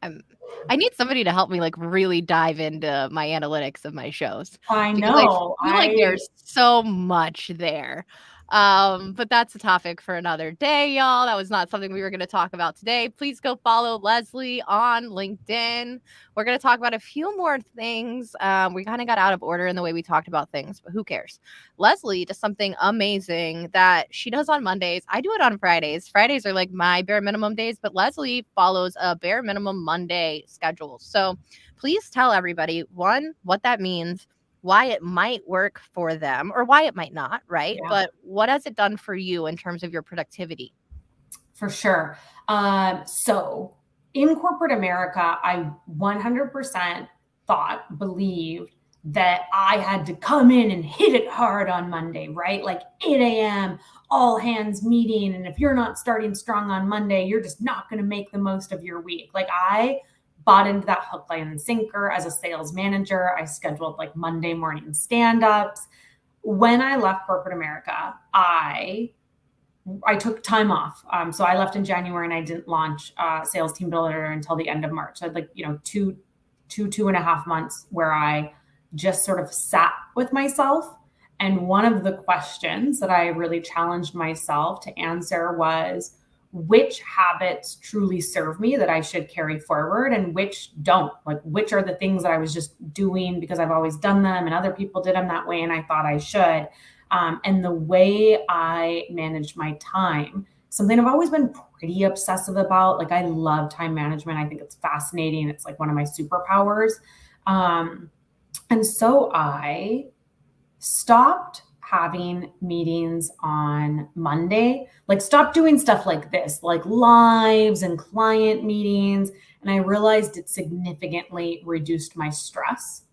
I need somebody to help me really dive into my analytics of my shows. I know. I feel like there's so much there. But that's a topic for another day, y'all. That was not something we were going to talk about today. Please go follow Leslie on LinkedIn. We're going to talk about a few more things. We kind of got out of order in the way we talked about things, but who cares? Leslie does something amazing that she does on Mondays. I do it on Fridays. Fridays are my bare minimum days, but Leslie follows a bare minimum Monday schedule. So please tell everybody, one, what that means, why it might work for them or why it might not, right? Yeah. But what has it done for you in terms of your productivity? For sure. So in corporate America, I 100% believed that I had to come in and hit it hard on Monday, right? 8 a.m., all hands meeting. And if you're not starting strong on Monday, you're just not going to make the most of your week. I bought into that hook, line, and sinker as a sales manager. I scheduled Monday morning stand-ups. When I left corporate America, I took time off. So I left in January and I didn't launch Sales Team Builder until the end of March. So I had 2.5 months where I just sort of sat with myself. And one of the questions that I really challenged myself to answer was, which habits truly serve me that I should carry forward and which don't? Which are the things that I was just doing because I've always done them and other people did them that way and I thought I should. And the way I managed my time, something I've always been pretty obsessive about. I love time management. I think it's fascinating. It's one of my superpowers. And so I stopped having meetings on Monday, stop doing stuff like this, lives and client meetings. And I realized it significantly reduced my stress.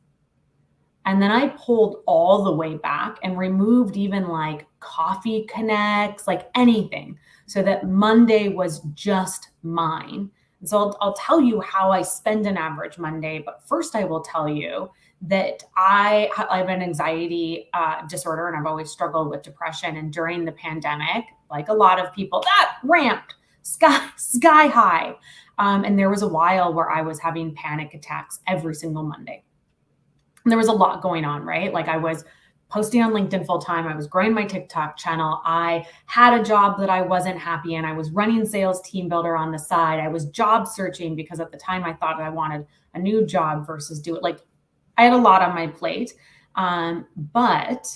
And then I pulled all the way back and removed even coffee connects, anything, so that Monday was just mine. And so I'll tell you how I spend an average Monday. But first I will tell you that I have an anxiety disorder and I've always struggled with depression. And during the pandemic, a lot of people, that ramped sky high. And there was a while where I was having panic attacks every single Monday. And there was a lot going on, right? I was posting on LinkedIn full time. I was growing my TikTok channel. I had a job that I wasn't happy in. I was running Sales Team Builder on the side. I was job searching because at the time I thought I wanted a new job versus do it. I had a lot on my plate. But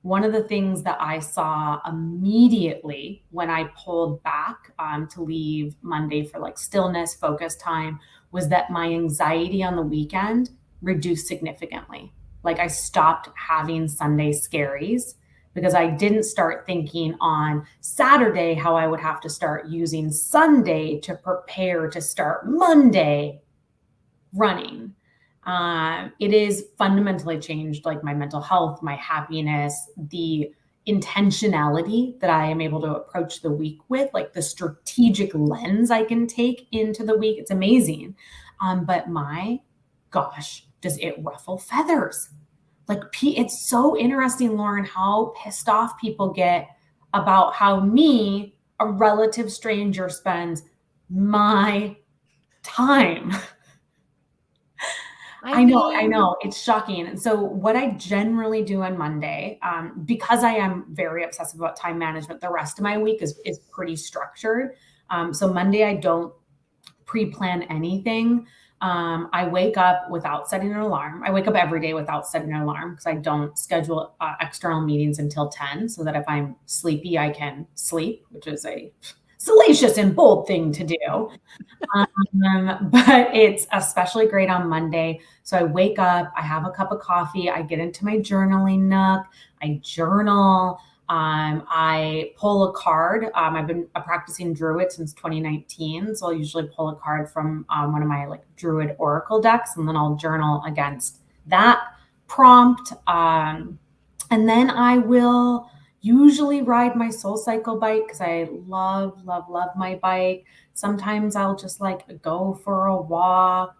one of the things that I saw immediately when I pulled back to leave Monday for stillness, focus time, was that my anxiety on the weekend reduced significantly. I stopped having Sunday scaries because I didn't start thinking on Saturday how I would have to start using Sunday to prepare to start Monday running. It is fundamentally changed like my mental health, my happiness, the intentionality that I am able to approach the week with, like the strategic lens I can take into the week. It's amazing. But my gosh, does it ruffle feathers? Like, it's so interesting, Lauren, how pissed off people get about how me, a relative stranger, spends my time. I know, it's shocking. And so, what I generally do on Monday, because I am very obsessive about time management, the rest of my week is pretty structured. So Monday, I don't pre-plan anything. I wake up without setting an alarm. I wake up every day without setting an alarm because I don't schedule external meetings until 10, so that if I'm sleepy, I can sleep, which is a salacious and bold thing to do. But it's especially great on Monday. So I wake up, I have a cup of coffee, I get into my journaling nook, I journal. I pull a card. I've been practicing Druid since 2019. So I'll usually pull a card from one of my like Druid Oracle decks, and then I'll journal against that prompt. And then I will usually ride my Soul Cycle bike because I love, love, love my bike. Sometimes I'll just like go for a walk.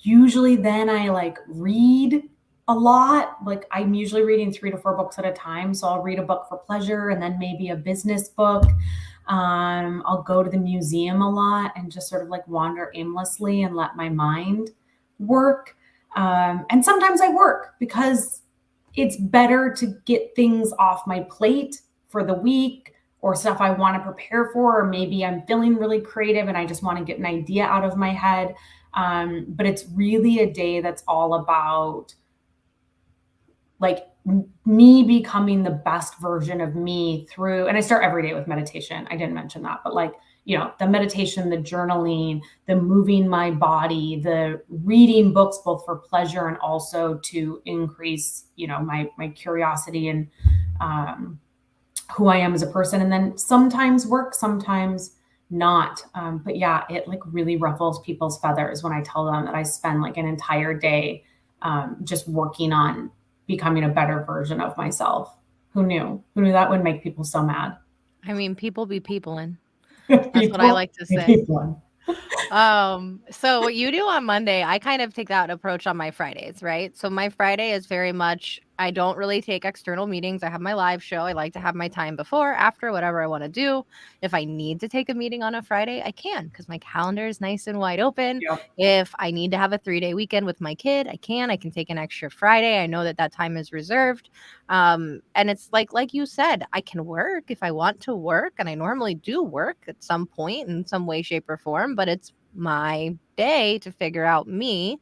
Usually then I like read a lot. Like, I'm usually reading 3 to 4 books at a time. So I'll read a book for pleasure and then maybe a business book. I'll go to the museum a lot and just sort of like wander aimlessly and let my mind work. And sometimes I work because it's better to get things off my plate for the week, or stuff I want to prepare for, or maybe I'm feeling really creative and I just want to get an idea out of my head. But it's really a day that's all about like me becoming the best version of me through, and I start every day with meditation. I didn't mention that, but like, the meditation, the journaling, the moving my body, the reading books, both for pleasure and also to increase, my curiosity and who I am as a person. And then sometimes work, sometimes not. But yeah, it like really ruffles people's feathers when I tell them that I spend like an entire day just working on becoming a better version of myself. Who knew? Who knew that would make people so mad? I mean, people be peopling. That's what I like to say. People. So what you do on Monday, I kind of take that approach on my Fridays, right? So my Friday is very much, I don't really take external meetings. I have my live show. I like to have my time before, after, whatever I want to do. If I need to take a meeting on a Friday, I can, because my calendar is nice and wide open. Yep. If I need to have a 3-day weekend with my kid, I can take an extra Friday. I know that time is reserved. And it's like you said, I can work if I want to work. And I normally do work at some point in some way, shape, or form, but it's my day to figure out me.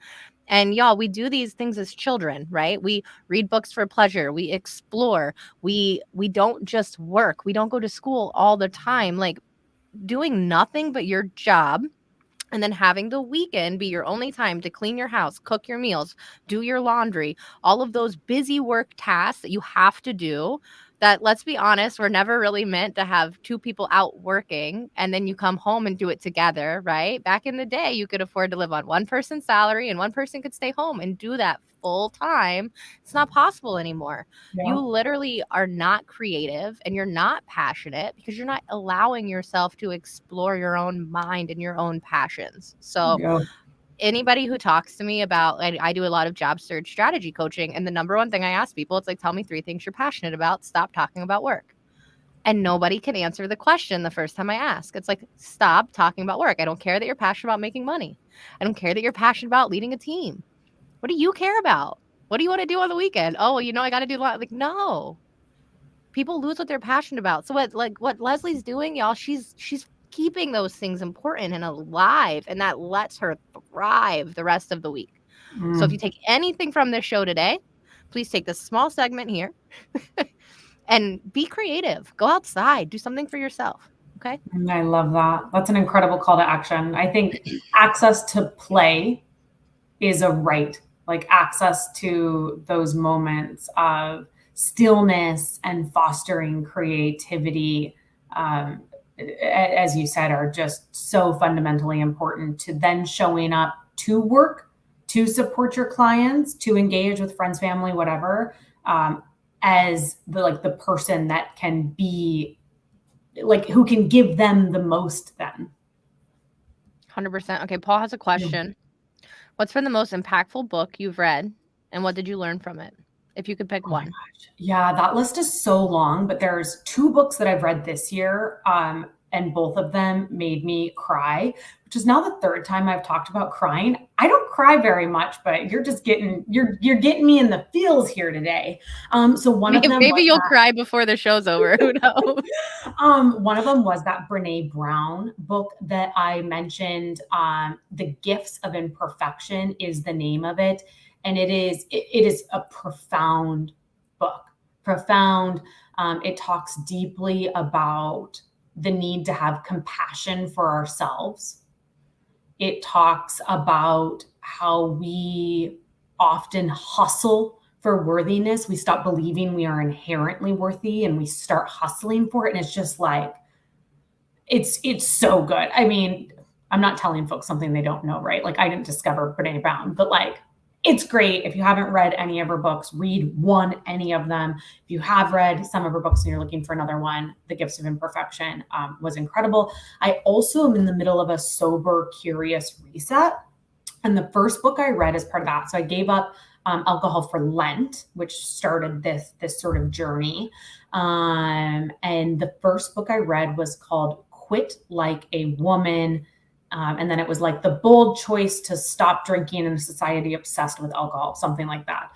And y'all, we do these things as children, right? We read books for pleasure. We explore. We don't just work. We don't go to school all the time. Like, doing nothing but your job and then having the weekend be your only time to clean your house, cook your meals, do your laundry, all of those busy work tasks that you have to do, that, let's be honest, were never really meant to have two people out working and then you come home and do it together, right? Back in the day, you could afford to live on one person's salary and one person could stay home and do that full time. It's not possible anymore. Yeah. You literally are not creative and you're not passionate because you're not allowing yourself to explore your own mind and your own passions. So Yeah. anybody who talks to me about, I do a lot of job search strategy coaching, and the number one thing I ask people, it's like, tell me 3 things you're passionate about. Stop talking about work. And nobody can answer the question the first time I ask. It's like, stop talking about work. I don't care that you're passionate about making money. I don't care that you're passionate about leading a team. What do you care about? What do you want to do on the weekend? Oh, I got to do like, no. People lose what they're passionate about. So what Leslie's doing, y'all, she's keeping those things important and alive, and that lets her thrive the rest of the week. So if you take anything from this show today, please take this small segment here and be creative. Go outside, do something for yourself. Okay. I love that. That's an incredible call to action. I think access to play is a right, like access to those moments of stillness and fostering creativity, as you said, are just so fundamentally important to then showing up to work, to support your clients, to engage with friends, family, whatever, as the person that can be like, who can give them the most then. 100%. Okay, Paul has a question. What's been the most impactful book you've read, and what did you learn from it? If you could pick Oh my one. gosh. Yeah, that list is so long, but there's two books that I've read this year, and both of them made me cry, which is now the third time I've talked about crying. I don't cry very much, but you're getting me in the feels here today. So one of them Maybe was you'll cry before the show's over. Who knows? one of them was that Brene Brown book that I mentioned. The Gifts of Imperfection is the name of it, and it is a profound book. Profound. It talks deeply about the need to have compassion for ourselves. It talks about how we often hustle for worthiness. We stop believing we are inherently worthy and we start hustling for it. And it's just like, it's so good. I mean, I'm not telling folks something they don't know, right? Like, I didn't discover Brene Brown, but like, it's great. If you haven't read any of her books, read any of them. If you have read some of her books and you're looking for another one, The Gifts of Imperfection was incredible. I also am in the middle of a sober, curious reset. And the first book I read is part of that. So I gave up alcohol for Lent, which started this sort of journey. And the first book I read was called Quit Like a Woman. And then it was like the bold choice to stop drinking in a society obsessed with alcohol, something like that.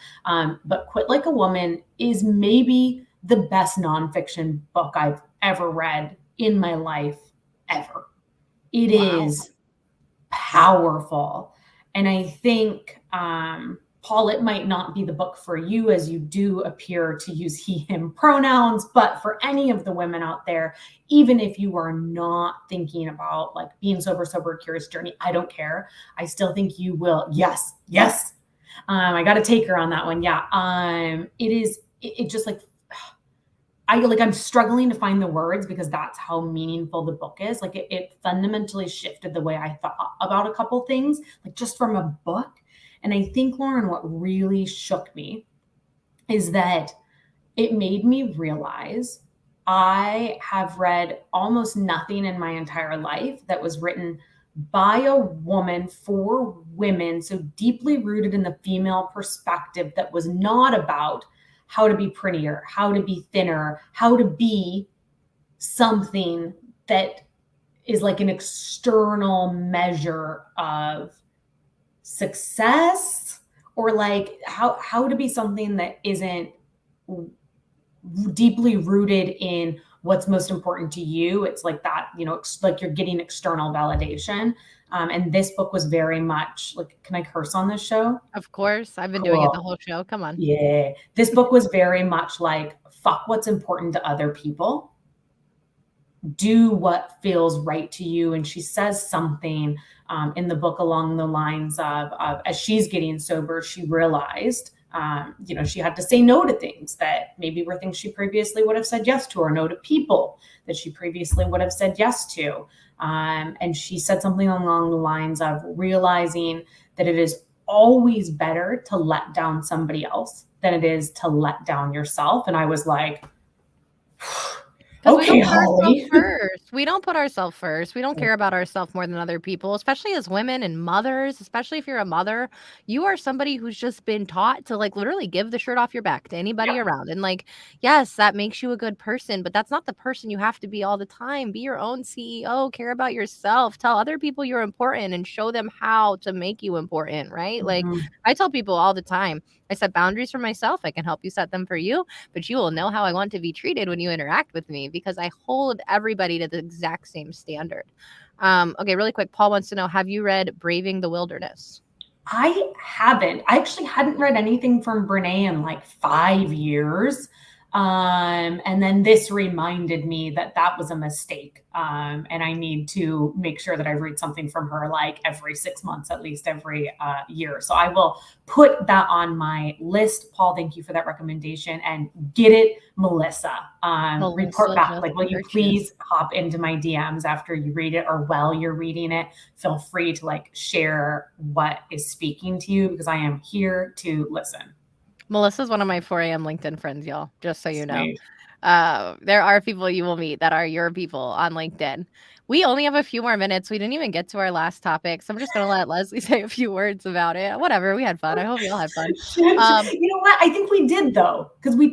But Quit Like a Woman is maybe the best nonfiction book I've ever read in my life, ever. It is powerful. And I think, Paul, it might not be the book for you, as you do appear to use he, him pronouns, but for any of the women out there, even if you are not thinking about like being sober, curious journey, I don't care. I still think you will. Yes. I got to take her on that one. Yeah. It just like, I'm struggling to find the words because that's how meaningful the book is. Like it fundamentally shifted the way I thought about a couple things, like just from a book. And I think, Lauren, what really shook me is that it made me realize I have read almost nothing in my entire life that was written by a woman for women, so deeply rooted in the female perspective, that was not about how to be prettier, how to be thinner, how to be something that is like an external measure of success, or like how to be something that isn't deeply rooted in what's most important to you. It's like that, like you're getting external validation. And this book was very much like, can I curse on this show? Of course. I've been doing it the whole show. Come on. Yeah. This book was very much like, fuck what's important to other people. Do what feels right to you. And she says something in the book along the lines of as she's getting sober, she realized, she had to say no to things that maybe were things she previously would have said yes to, or no to people that she previously would have said yes to. And she said something along the lines of realizing that it is always better to let down somebody else than it is to let down yourself. And I was like, okay, Holly. We don't put ourselves first. We don't care about ourselves more than other people, especially as women and mothers. Especially if you're a mother, you are somebody who's just been taught to like literally give the shirt off your back to anybody around. And like, yes, that makes you a good person, but that's not the person you have to be all the time. Be your own CEO, care about yourself, tell other people you're important and show them how to make you important, right? Like I tell people all the time, I set boundaries for myself. I can help you set them for you, but you will know how I want to be treated when you interact with me, because I hold everybody to the exact same standard. Okay, really quick. Paul wants to know, have you read Braving the Wilderness? I haven't. I actually hadn't read anything from Brene in like 5 years. And then this reminded me that that was a mistake. And I need to make sure that I read something from her like every 6 months, at least every year. So I will put that on my list. Paul, thank you for that recommendation. And get it, Melissa. Report Melissa back. just Like, will you please purchased. hop into my DMs after you read it or while you're reading it? Feel free to like share what is speaking to you because I am here to listen. Melissa's one of my 4 a.m. LinkedIn friends, y'all, just so you know. Sweet. There are people you will meet that are your people on LinkedIn. We only have a few more minutes. We didn't even get to our last topic, so I'm just gonna let Leslie say a few words about it. Whatever, we had fun. I hope you all had fun. You know what? I think we did though, because we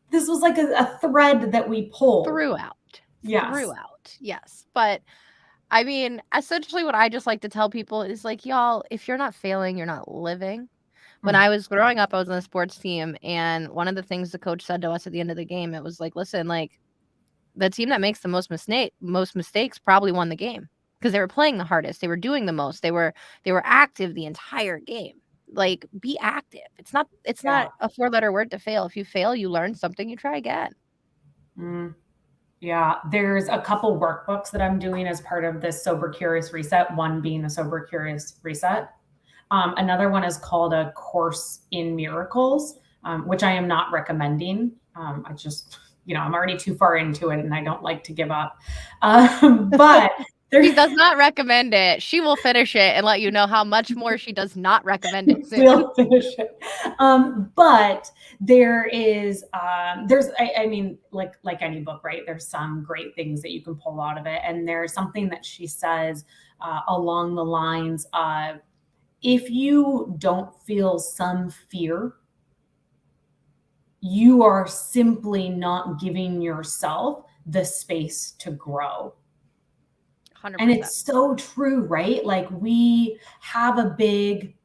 this was like a thread that we pulled. Throughout, Yes. throughout, yes. But I mean, essentially, what I just like to tell people is like, y'all, if you're not failing, you're not living. When I was growing up, I was on a sports team, and one of the things the coach said to us at the end of the game, it was like, "Listen, like the team that makes the most mistakes probably won the game because they were playing the hardest. They were doing the most. They were active the entire game. Like be active. It's not Yeah. a 4-letter word to fail. If you fail, you learn something, you try again." Mm. Yeah, there's a couple workbooks that I'm doing as part of this Sober Curious Reset, one being the Sober Curious Reset. Another one is called A Course in Miracles, which I am not recommending. I just, I'm already too far into it and I don't like to give up. But She does not recommend it. She will finish it and let you know how much more she does not recommend it soon. we'll finish it. But there's, I mean, like any book, right? There's some great things that you can pull out of it. And there's something that she says along the lines of, if you don't feel some fear, you are simply not giving yourself the space to grow. 100%. And it's so true, right? Like we have a big,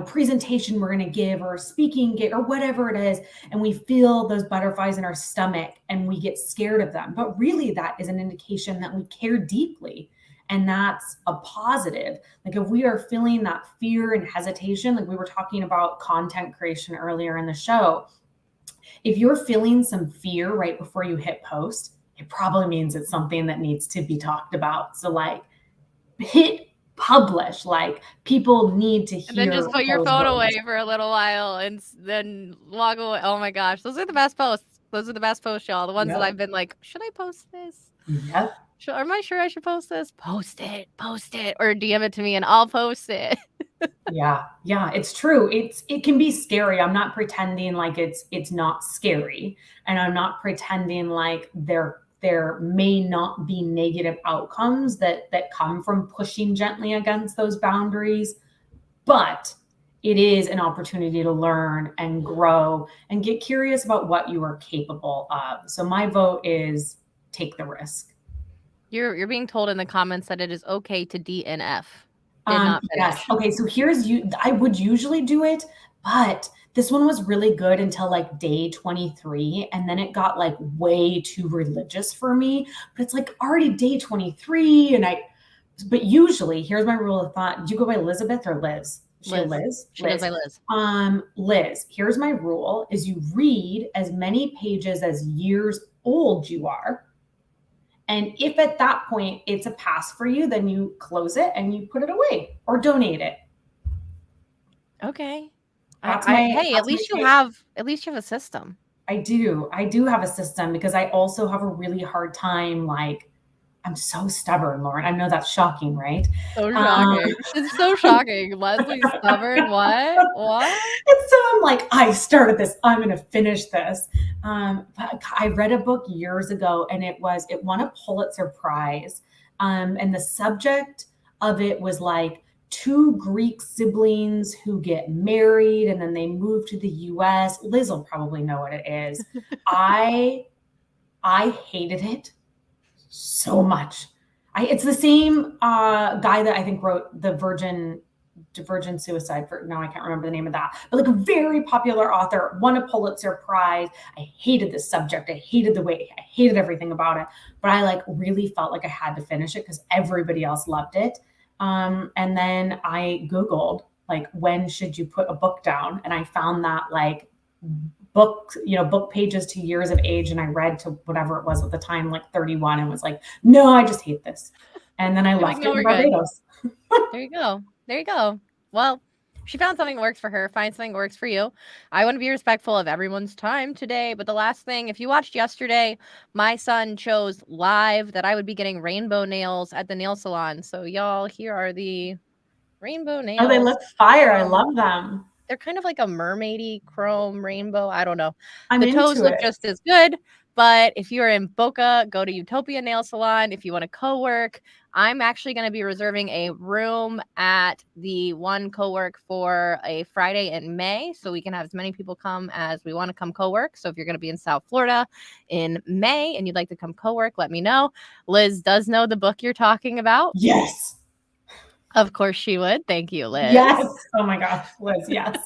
presentation we're going to give or a speaking gig or whatever it is. And we feel those butterflies in our stomach and we get scared of them. But really that is an indication that we care deeply. And that's a positive. Like if we are feeling that fear and hesitation, like we were talking about content creation earlier in the show, if you're feeling some fear right before you hit post, it probably means it's something that needs to be talked about. So like hit publish, like people need to And then hear just put your those phone words. away for a little while and then log away. Oh my gosh, those are the best posts. Those are the best posts, y'all. The ones that Yep. I've been like, should I post this? Yep. Am I sure I should post this? Post it, or DM it to me and I'll post it. Yeah, it's true. It can be scary. I'm not pretending like it's not scary, and I'm not pretending like there may not be negative outcomes that come from pushing gently against those boundaries, but it is an opportunity to learn and grow and get curious about what you are capable of. So my vote is take the risk. You're being told in the comments that it is okay to DNF. Did not finish. Yes. Okay. So I would usually do it, but this one was really good until like day 23. And then it got like way too religious for me. But it's like already day 23. But usually, here's my rule of thought. Do you go by Elizabeth or Liz? Liz? She goes by Liz. Liz, here's my rule is you read as many pages as years old you are. And if at that point it's a pass for you, then you close it and you put it away or donate it. Okay. Hey, at least you have a system. I do have a system because I also have a really hard time. Like I'm so stubborn, Lauren. I know that's shocking, right? So shocking. It's so shocking. Leslie's stubborn. What? And so I'm like, I started this. I'm going to finish this. But I read a book years ago and it won a Pulitzer Prize. And the subject of it was like two Greek siblings who get married and then they move to the US. Liz will probably know what it is. I hated it so much. It's the same guy that I think wrote the Virgin Suicide. Now I can't remember the name of that, but like a very popular author, won a Pulitzer Prize. I hated this subject. I hated I hated everything about it, but I like really felt like I had to finish it because everybody else loved it. And then I Googled like, when should you put a book down? And I found that like book, book pages to years of age, and I read to whatever it was at the time, like 31, and was like, no, I just hate this. And then I You're like, left it no, in we're good. Barbados. There you go. There you go. Well, she found something that works for her. Find something that works for you. I want to be respectful of everyone's time today. But the last thing, if you watched yesterday, my son chose live that I would be getting rainbow nails at the nail salon. So, y'all, here are the rainbow nails. Oh, they look fire. I love them. They're kind of like a mermaidy chrome rainbow. I don't know. I'm The toes into look it. just as good. But if you're in Boca, go to Utopia Nail Salon. If you want to co-work, I'm actually going to be reserving a room at the one co-work for a Friday in May, so we can have as many people come as we want to come co-work. So if you're going to be in South Florida in May and you'd like to come co-work, let me know. Liz does know the book you're talking about. Yes. Of course she would. Thank you, Liz. Yes. Oh my gosh, Liz, yes.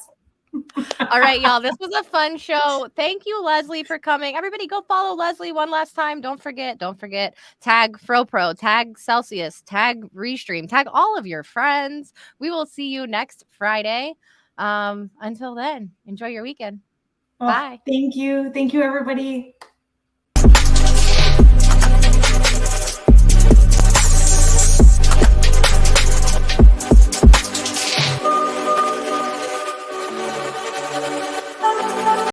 All right, y'all. This was a fun show. Thank you, Leslie, for coming. Everybody go follow Leslie one last time. Don't forget. Tag FroPro, tag Celsius, tag Restream, tag all of your friends. We will see you next Friday. Until then, enjoy your weekend. Bye. Thank you. Thank you, everybody.